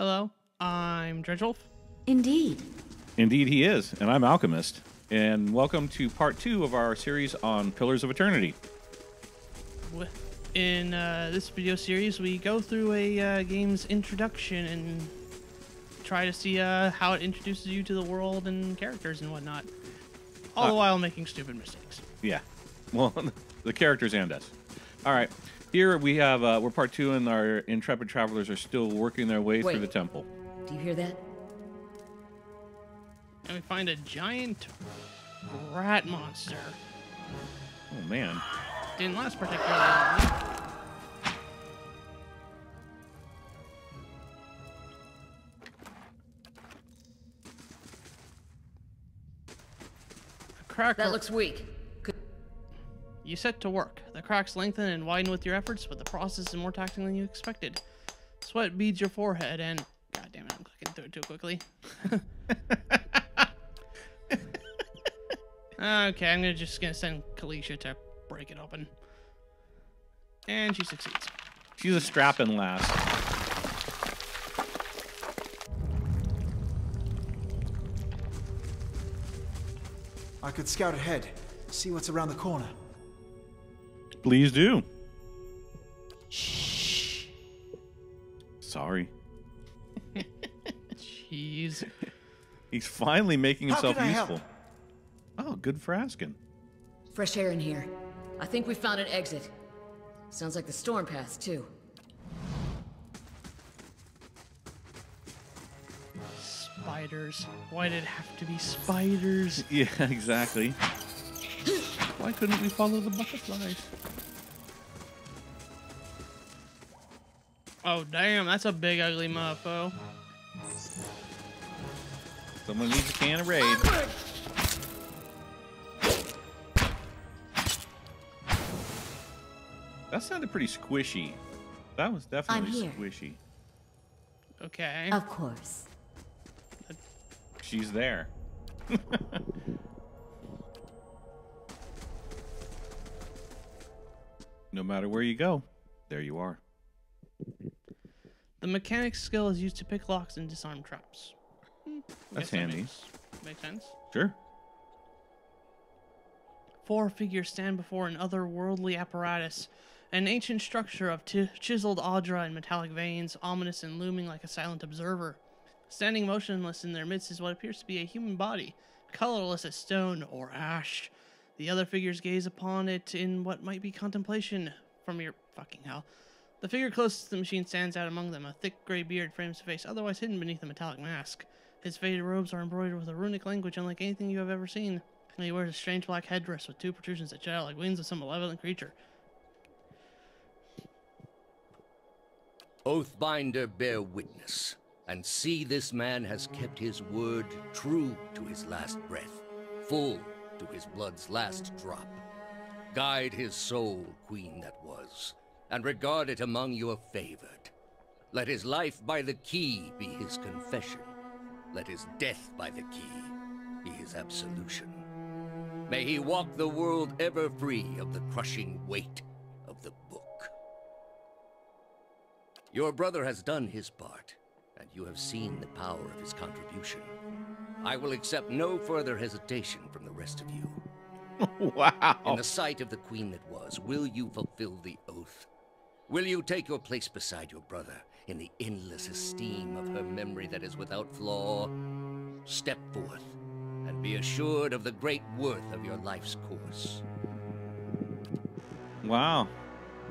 Hello, I'm Dredgewolf. Indeed. Indeed he is, and I'm Alchemist. And welcome to part 2 of our series on Pillars of Eternity. In this video series, we go through a game's introduction and try to see how it introduces you to the world and characters and whatnot, all the while making stupid mistakes. Yeah, well, the characters and us. All right, here we have, we're part 2, and our intrepid travelers are still working their way through the temple. Do you hear that? And we find a giant rat monster. Oh, man. Didn't last particularly long. That looks weak. You set to work. The cracks lengthen and widen with your efforts, but the process is more taxing than you expected. Sweat beads your forehead and... God damn it, I'm clicking through it too quickly. Okay, I'm just gonna send Kalisha to break it open. And she succeeds. She's a strapping lass. I could scout ahead, see what's around the corner. Please do. Shh. Sorry. Jeez. He's finally making himself How can I useful. help? Oh, good for asking. Fresh air in here. I think we found an exit. Sounds like the storm path, too. Spiders. Why did it have to be spiders? Yeah, exactly. Why couldn't we follow the butterflies? Oh, damn, that's a big ugly mofo. Someone needs a can of Raid. That sounded pretty squishy. That was definitely squishy. Okay. Of course. She's there. No matter where you go, there you are. The mechanic's skill is used to pick locks and disarm traps. That's handy. Makes sense. Sure. 4 figures stand before an otherworldly apparatus, an ancient structure of chiseled audra and metallic veins, ominous and looming like a silent observer. Standing motionless in their midst is what appears to be a human body, colorless as stone or ash. The other figures gaze upon it in what might be contemplation from your fucking hell. The figure closest to the machine stands out among them. A thick gray beard frames the face, otherwise hidden beneath a metallic mask. His faded robes are embroidered with a runic language unlike anything you have ever seen. And he wears a strange black headdress with 2 protrusions that jet out like wings of some malevolent creature. Oathbinder, bear witness, and see this man has kept his word true to his last breath, full to his blood's last drop. Guide his soul, queen that was, and regard it among your favored. Let his life by the key be his confession. Let his death by the key be his absolution. May he walk the world ever free of the crushing weight of the book. Your brother has done his part, and you have seen the power of his contribution. I will accept no further hesitation from the rest of you. Wow. In the sight of the queen that was, will you fulfill the oath? Will you take your place beside your brother in the endless esteem of her memory that is without flaw? Step forth, and be assured of the great worth of your life's course. Wow.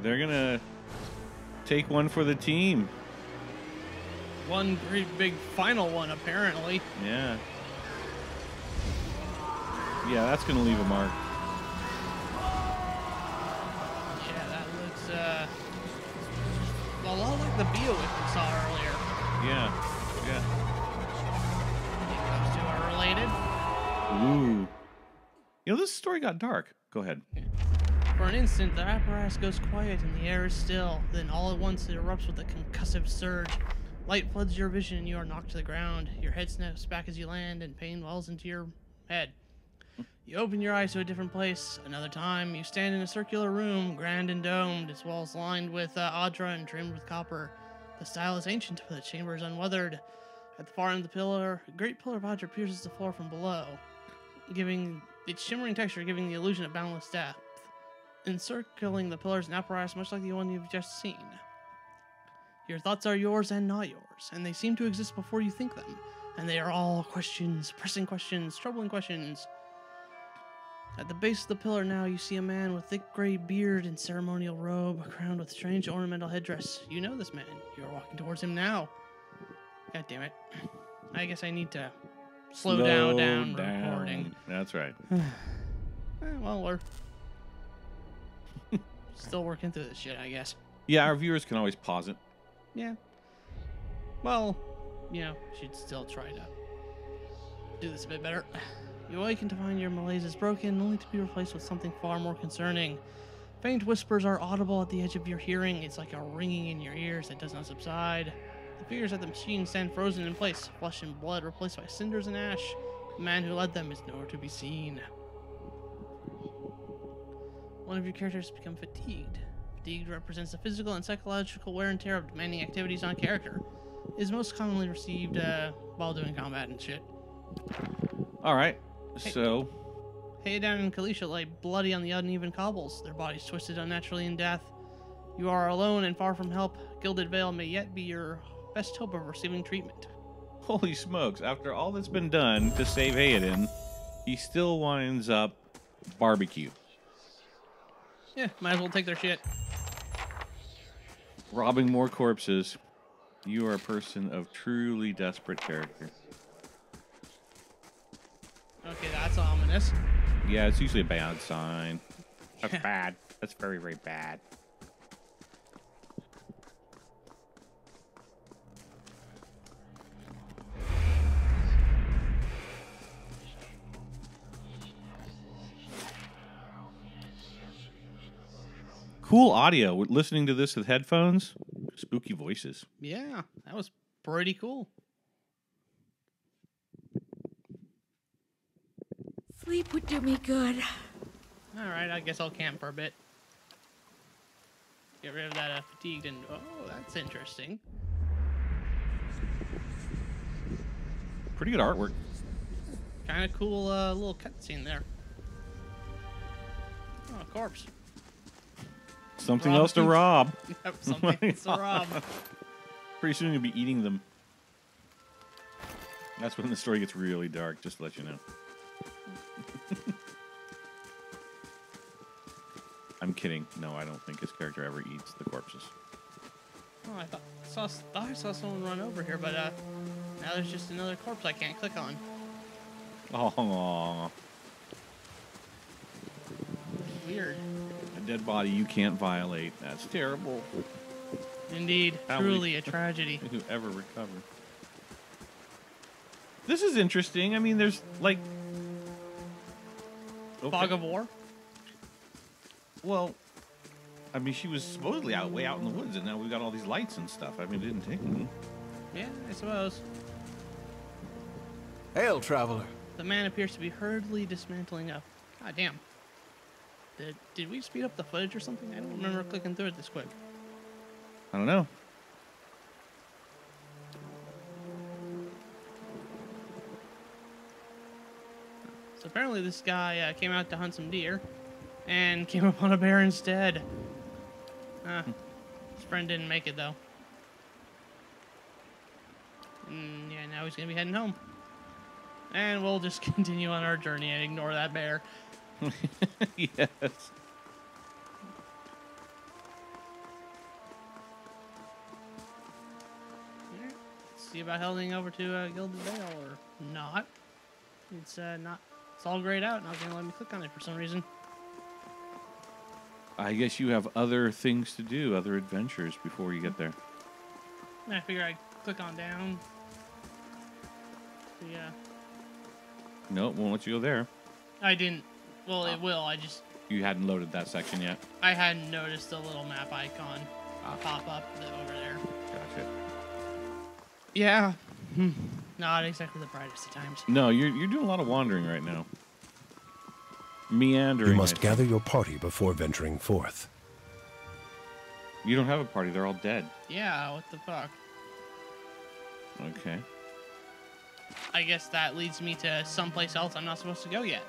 They're gonna take one for the team. One great big final one, apparently. Yeah. Yeah, that's gonna leave a mark. Yeah, that looks, a lot like the Beowulf we saw earlier. Yeah. Yeah. Those two are related. Ooh. You know, this story got dark. Go ahead. For an instant, the apparatus goes quiet and the air is still. Then all at once it erupts with a concussive surge. Light floods your vision and you are knocked to the ground. Your head snaps back as you land and pain wells into your head. You open your eyes to a different place. Another time, you stand in a circular room, grand and domed, its walls lined with audra and trimmed with copper. The style is ancient, but the chamber is unweathered. At the far end of the pillar, a great pillar of Hydra pierces the floor from below, giving its shimmering texture giving the illusion of boundless depth. Encircling the pillars an apparatus much like the one you've just seen. Your thoughts are yours and not yours, and they seem to exist before you think them. And they are all questions, pressing questions, troubling questions. At the base of the pillar now, you see a man with thick gray beard and ceremonial robe, crowned with strange ornamental headdress. You know this man. You are walking towards him now. God damn it. I guess I need to slow down recording. That's right. Well, we're still working through this shit, I guess. Yeah, our viewers can always pause it. Yeah. Well, you know, should still try to do this a bit better. You awaken to find your malaise is broken, only to be replaced with something far more concerning. Faint whispers are audible at the edge of your hearing. It's like a ringing in your ears that does not subside. The figures at the machine stand frozen in place, flesh and blood replaced by cinders and ash. The man who led them is nowhere to be seen. One of your characters has become fatigued. Fatigue represents the physical and psychological wear and tear of demanding activities on a character. It is most commonly received while doing combat and shit. All right. So, Haydan and Kalisha lay bloody on the uneven cobbles, their bodies twisted unnaturally in death. You are alone and far from help. Gilded Veil may yet be your best hope of receiving treatment. holy smokes, after all that's been done to save Hayden, he still winds up barbecue. Yeah, might as well take their shit. Robbing more corpses. You are a person of truly desperate character. Okay, that's ominous. Yeah, it's usually a bad sign. That's bad. That's very, very bad. Cool audio. We're listening to this with headphones. Spooky voices. Yeah, that was pretty cool. Sleep would do me good. Alright, I guess I'll camp for a bit. Get rid of that fatigued and... Oh, that's interesting. Pretty good artwork. Kind of cool little cutscene there. Oh, a corpse. Something else to rob. Yep, something else to rob. Pretty soon you'll be eating them. That's when the story gets really dark, just to let you know. I'm kidding. No, I don't think his character ever eats the corpses. Oh, I thought I saw someone run over here, but now there's just another corpse I can't click on. Oh, Weird. a dead body you can't violate. That's terrible. Indeed, truly a tragedy. Who ever recovered? This is interesting. I mean, there's like Fog of War. Well, I mean, she was supposedly way out in the woods, and now we've got all these lights and stuff. I mean, it didn't take long. Yeah, I suppose. Hail, traveler. The man appears to be hurriedly dismantling a... God damn. Did we speed up the footage or something? I don't remember clicking through it this quick. I don't know. So apparently this guy came out to hunt some deer and came upon a bear instead. His friend didn't make it, though. Yeah, now he's going to be heading home. And we'll just continue on our journey and ignore that bear. Yes. See about heading over to Gilded Veil or not. It's not. It's all grayed out, not going to let me click on it for some reason. I guess you have other things to do, other adventures before you get there. I figure I'd click on down. Yeah. No, it won't let you go there. I didn't. Well, it will. I just... You hadn't loaded that section yet? I hadn't noticed the little map icon pop up over there. Gotcha. Yeah. Not exactly the brightest of times. No, you're doing a lot of wandering right now. Meandering. You must gather your party before venturing forth. You don't have a party. They're all dead. Yeah, what the fuck? Okay. I guess that leads me to someplace else I'm not supposed to go yet.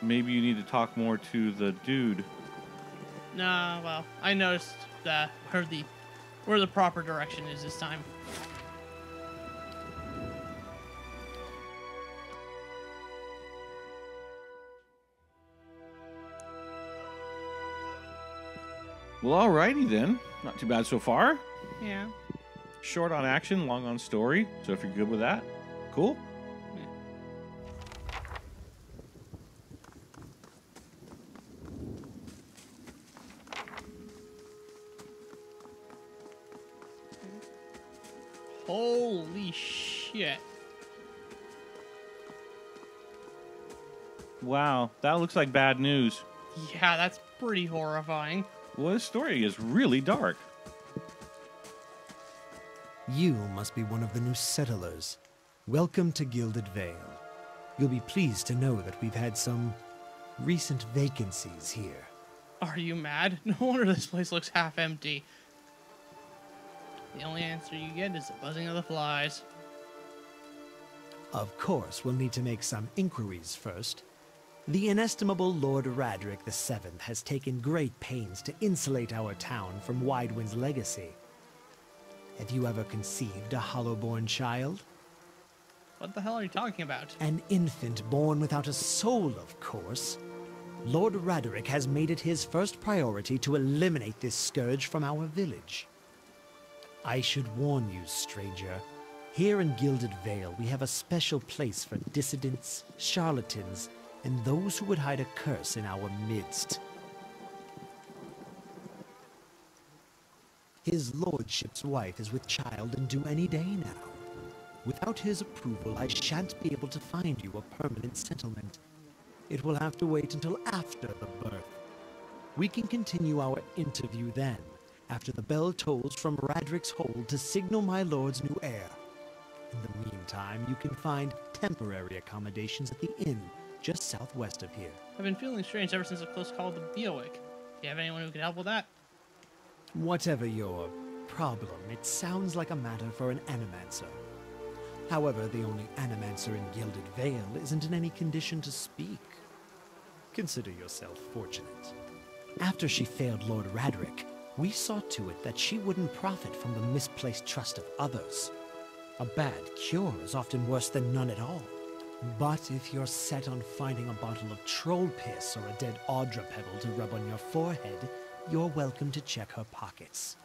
Maybe you need to talk more to the dude. Nah, well, I noticed where the proper direction is this time. Well, alrighty then. Not too bad so far. Yeah. Short on action, long on story. So if you're good with that, cool. Holy shit. Wow, that looks like bad news. Yeah, that's pretty horrifying. Well, this story is really dark. You must be one of the new settlers. Welcome to Gilded Vale. You'll be pleased to know that we've had some recent vacancies here. Are you mad? No wonder this place looks half empty. The only answer you get is the buzzing of the flies. Of course, we'll need to make some inquiries first. The inestimable Lord Radric VII has taken great pains to insulate our town from Widewind's legacy. Have you ever conceived a Hollowborn child? What the hell are you talking about? An infant born without a soul, of course. Lord Radric has made it his first priority to eliminate this scourge from our village. I should warn you, stranger. Here in Gilded Vale, we have a special place for dissidents, charlatans, and those who would hide a curse in our midst. His lordship's wife is with child and due any day now. Without his approval, I shan't be able to find you a permanent settlement. It will have to wait until after the birth. We can continue our interview then, after the bell tolls from Radric's hold to signal my lord's new heir. In the meantime, you can find temporary accommodations at the inn just southwest of here. I've been feeling strange ever since a close call with the Beowick. Do you have anyone who could help with that? Whatever your problem, it sounds like a matter for an animancer. However, the only animancer in Gilded Vale isn't in any condition to speak. Consider yourself fortunate. After she failed Lord Radric, we saw to it that she wouldn't profit from the misplaced trust of others. A bad cure is often worse than none at all. But if you're set on finding a bottle of troll piss or a dead Audra pebble to rub on your forehead, you're welcome to check her pockets.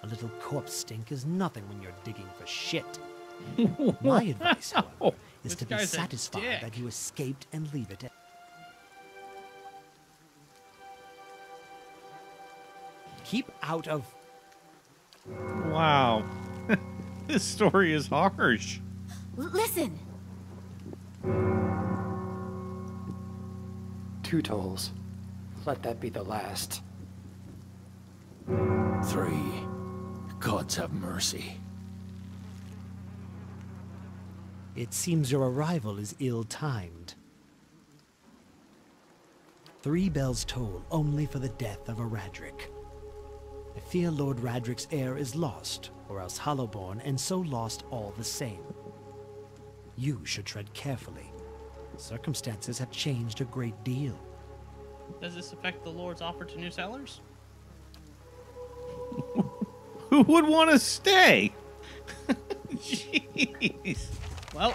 A little corpse stink is nothing when you're digging for shit. My advice, however, is This to be guy's a satisfied dick. that you escaped and leave it at... Keep out of... Wow. This story is harsh. Listen! 2 tolls. Let that be the last. 3. Gods have mercy. It seems your arrival is ill-timed. 3 bells toll only for the death of a Radric. I fear Lord Radric's heir is lost, or else Hollowborn, and so lost all the same. You should tread carefully. Circumstances have changed a great deal. Does this affect the Lord's offer to new settlers? Who would want to stay? Jeez. Well,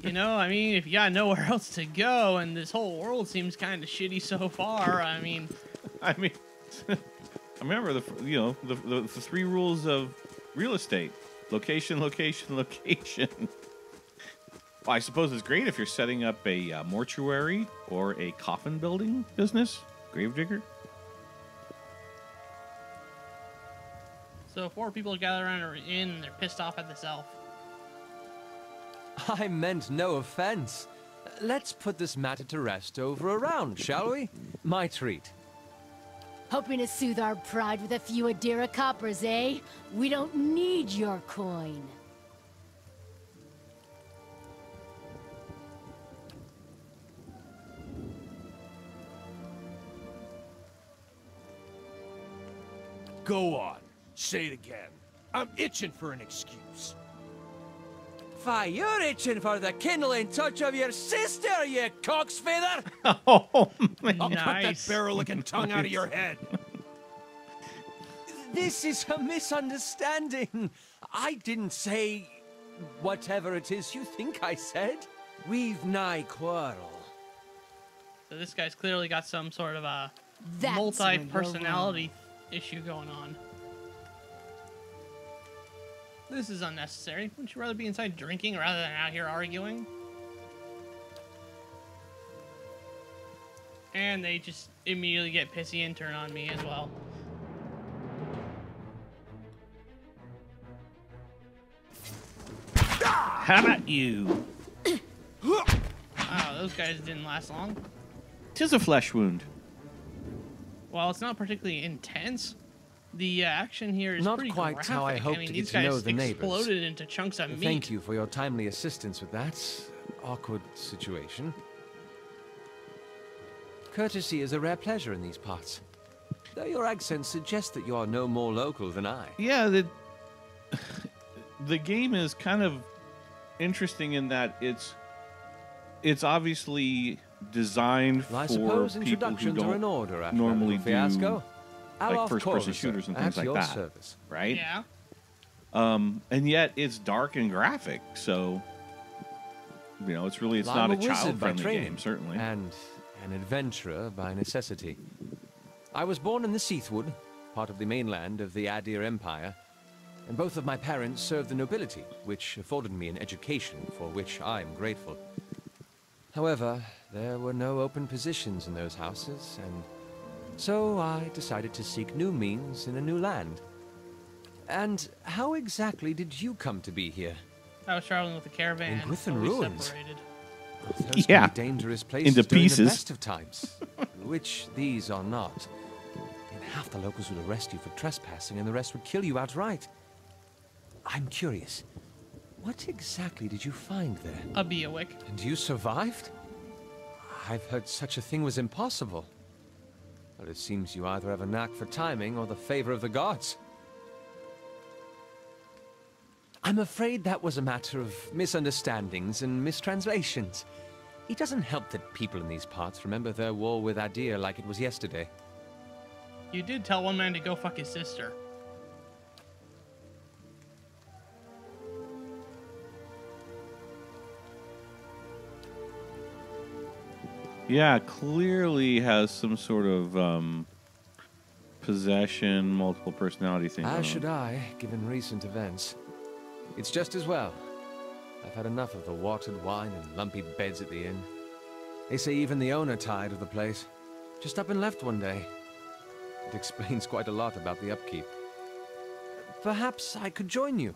you know, I mean, if you got nowhere else to go and this whole world seems kind of shitty so far, I mean... I remember the 3 rules of real estate: location, location, location. Well, I suppose it's great if you're setting up a mortuary or a coffin building business, gravedigger. So 4 people gather around an inn and they're pissed off at this elf. I meant no offense. Let's put this matter to rest over a round, shall we? My treat. Hoping to soothe our pride with a few Adira coppers, eh? We don't need your coin. Go on. Say it again. I'm itching for an excuse. Why, you're itching for the kindling touch of your sister, you cocksfeather! Oh, man. I'll cut that Nice. barrel-looking tongue out of your head. This is a misunderstanding. I didn't say whatever it is you think I said. We've nigh quarrel. So this guy's clearly got some sort of a That's multi-personality issue going on. This is unnecessary. Wouldn't you rather be inside drinking rather than out here arguing? And they just immediately get pissy and turn on me as well. How about you? Wow, those guys didn't last long. 'Tis a flesh wound. While it's not particularly intense, the action here is Not pretty quite graphic. how I hoped mean, to these get to guys know the neighbors. exploded into chunks of meat. Thank you for your timely assistance with that awkward situation. Courtesy is a rare pleasure in these parts. Though your accent suggests that you are no more local than I. Yeah, the game is kind of interesting in that it's obviously designed Well, I for suppose people who introductions are in don't order after normally that little do fiasco. like first-person shooters and things at like your that, service. right? Yeah. And yet it's dark and graphic, so you know it's Well, not I'm a wizard by child-friendly training, game, certainly. And an adventurer by necessity. I was born in the Seathwood, part of the mainland of the Adir Empire, and both of my parents served the nobility, which afforded me an education for which I'm grateful. However, there were no open positions in those houses, and so I decided to seek new means in a new land. And how exactly did you come to be here? I was traveling with a caravan. In Gwithan but we ruins? separated. Those Yeah. can be dangerous places Into during pieces. the best of times, which these are not. And half the locals would arrest you for trespassing, and the rest would kill you outright. I'm curious, what exactly did you find there? A Beowick. And you survived? I've heard such a thing was impossible. But it seems you either have a knack for timing or the favor of the gods. I'm afraid that was a matter of misunderstandings and mistranslations. It doesn't help that people in these parts remember their war with Adir like it was yesterday. You did tell one man to go fuck his sister. Yeah, clearly has some sort of possession, multiple personality thing. As should I, given recent events. It's just as well. I've had enough of the watered wine and lumpy beds at the inn. They say even the owner tired of the place. Just up and left one day. It explains quite a lot about the upkeep. Perhaps I could join you.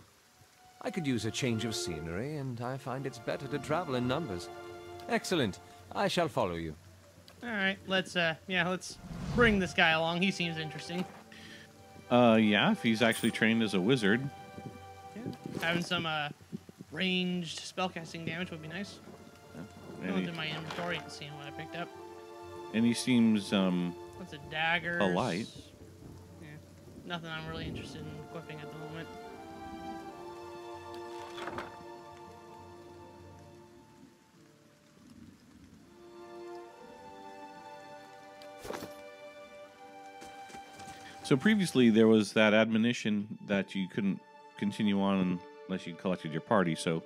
I could use a change of scenery, and I find it's better to travel in numbers. Excellent. I shall follow you. All right, let's bring this guy along. He seems interesting. Yeah, if he's actually trained as a wizard. Yeah. Having some ranged spellcasting damage would be nice. Going through my inventory and seeing what I picked up. And he seems What's a dagger? a light. Yeah, nothing I'm really interested in equipping at the moment. So previously there was that admonition that you couldn't continue on unless you collected your party, so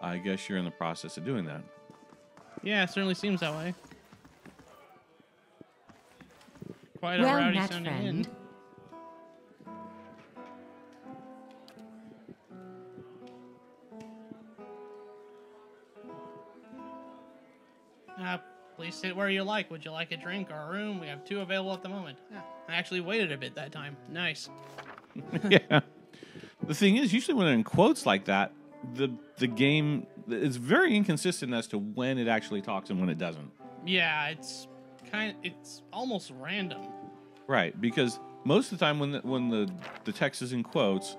I guess you're in the process of doing that. Yeah, it certainly seems that way. Quite a Well rowdy met, sounding friend. inn. Please sit where you like. Would you like a drink or a room? We have 2 available at the moment. Yeah, I actually waited a bit that time. Nice. Yeah. The thing is, usually when they're in quotes like that, the game is very inconsistent as to when it actually talks and when it doesn't. Yeah, it's almost random. Right, because most of the time when the text is in quotes,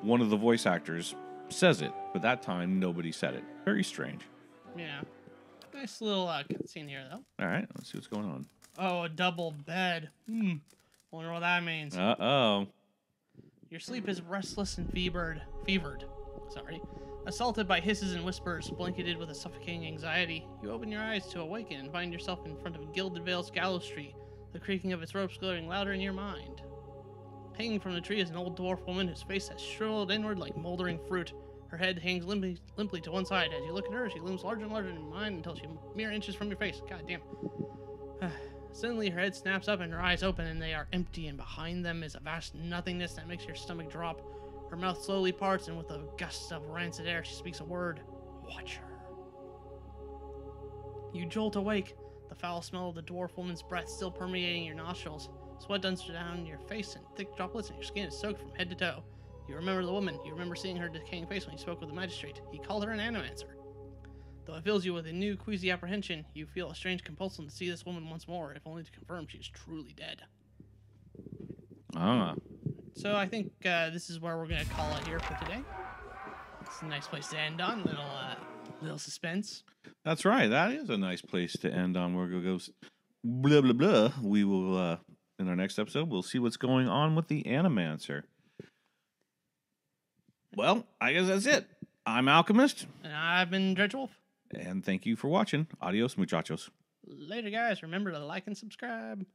one of the voice actors says it, but that time nobody said it. Very strange. Yeah. Nice little cutscene here, though. All right, let's see what's going on. Oh, a double bed. Wonder what that means. Uh-oh. Your sleep is restless and fevered. Assaulted by hisses and whispers, blanketed with a suffocating anxiety, you open your eyes to awaken and find yourself in front of Gilded Vale's gallows tree, the creaking of its ropes glowing louder in your mind. Hanging from the tree is an old dwarf woman whose face has shriveled inward like moldering fruit. Her head hangs limply to one side. As you look at her, she looms larger and larger in your mind until she's mere inches from your face. God damn. Suddenly, her head snaps up and her eyes open, and they are empty, and behind them is a vast nothingness that makes your stomach drop. Her mouth slowly parts, and with a gust of rancid air, she speaks a word. Watch her. You jolt awake, the foul smell of the dwarf woman's breath still permeating your nostrils. Sweat duns down your face in thick droplets, and your skin is soaked from head to toe. You remember the woman. You remember seeing her decaying face when you spoke with the magistrate. He called her an animancer. Though it fills you with a new, queasy apprehension, you feel a strange compulsion to see this woman once more, if only to confirm she is truly dead. So I think this is where we're going to call it here for today. It's a nice place to end on. Little suspense. That's right. That is a nice place to end on. Where it goes blah, blah, blah. We will, in our next episode, we'll see what's going on with the Animancer. Well, I guess that's it. I'm Alchemist. And I've been Dredgewolf. And thank you for watching. Adios, muchachos. Later, guys. Remember to like and subscribe.